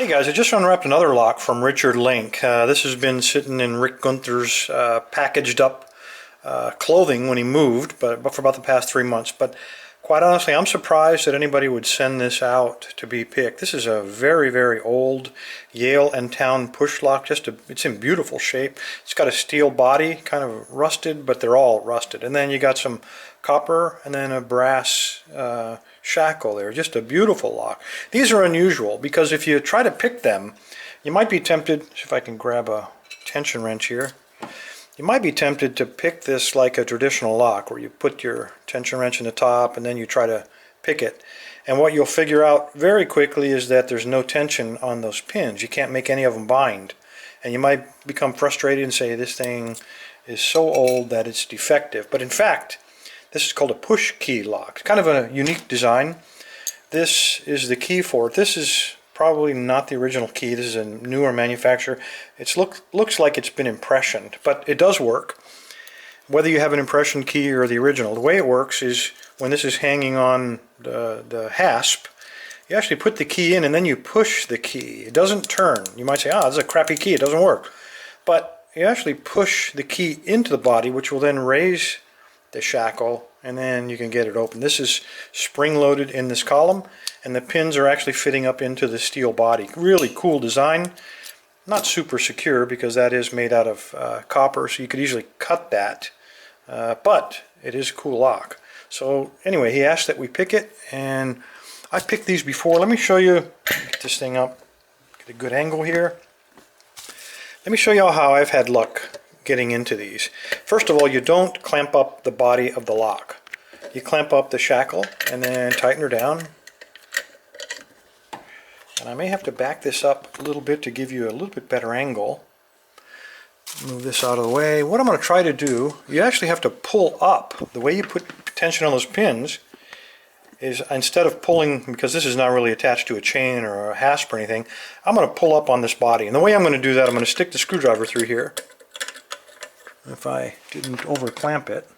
Hey guys, I just unwrapped another lock from Richard Linke. This has been sitting in Rick Gunther's packaged up clothing when he moved, but for about the past 3 months. But quite honestly, I'm surprised that anybody would send this out to be picked. This is a very, very old Yale and Town push lock. It's in beautiful shape. It's got a steel body, kind of rusted, but they're all rusted. And then you got some copper and then a brass shackle there. Just a beautiful lock. These are unusual because if you try to pick them, you might be tempted, see if I can grab a tension wrench here. You might be tempted to pick this like a traditional lock where you put your tension wrench in the top and then you try to pick it. And what you'll figure out very quickly is that there's no tension on those pins. You can't make any of them bind. And you might become frustrated and say this thing is so old that it's defective. But in fact, this is called a push key lock. It's kind of a unique design. This is the key for it. This is probably not the original key. This is a newer manufacturer. It looks like it's been impressioned, but it does work. Whether you have an impression key or the original, the way it works is when this is hanging on the hasp, you actually put the key in and then you push the key. It doesn't turn. You might say, this is a crappy key, it doesn't work. But you actually push the key into the body, which will then raise the shackle, and then you can get it open. This is spring-loaded in this column, and the pins are actually fitting up into the steel body. Really cool design. Not super secure because that is made out of copper, so you could easily cut that, but it is a cool lock. So anyway, he asked that we pick it, and I picked these before. Let me show you, get this thing up, get a good angle here. Let me show you how I've had luck getting into these. First of all, you don't clamp up the body of the lock. You clamp up the shackle and then tighten her down. And I may have to back this up a little bit to give you a little bit better angle. Move this out of the way. What I'm going to try to do, you actually have to pull up. The way you put tension on those pins is instead of pulling, because this is not really attached to a chain or a hasp or anything, I'm going to pull up on this body. And the way I'm going to do that, I'm going to stick the screwdriver through here. If I didn't over clamp it,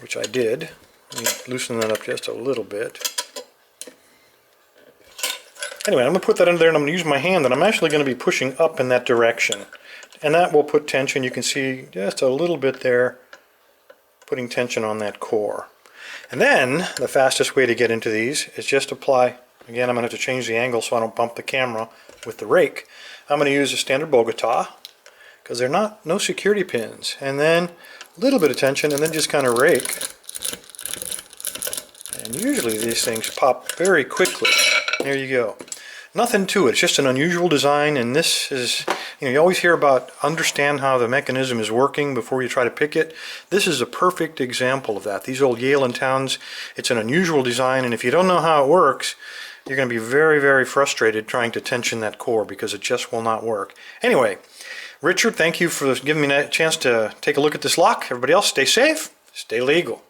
which I did, let me loosen that up just a little bit. Anyway, I'm going to put that in there and I'm going to use my hand, and I'm actually going to be pushing up in that direction. And that will put tension. You can see just a little bit there, putting tension on that core. And then the fastest way to get into these is just apply, again I'm going to have to change the angle so I don't bump the camera with the rake. I'm going to use a standard Bogota, because they're no security pins, and then a little bit of tension and then just kind of rake, and usually these things pop very quickly. There you go. Nothing to it. It's just an unusual design, and this is, you always hear about understand how the mechanism is working before you try to pick it. This is a perfect example of that. These old Yale and Towns, it's an unusual design, and if you don't know how it works, you're going to be very, very frustrated trying to tension that core because it just will not work. Anyway, Richard, thank you for giving me a chance to take a look at this lock. Everybody else, stay safe, stay legal.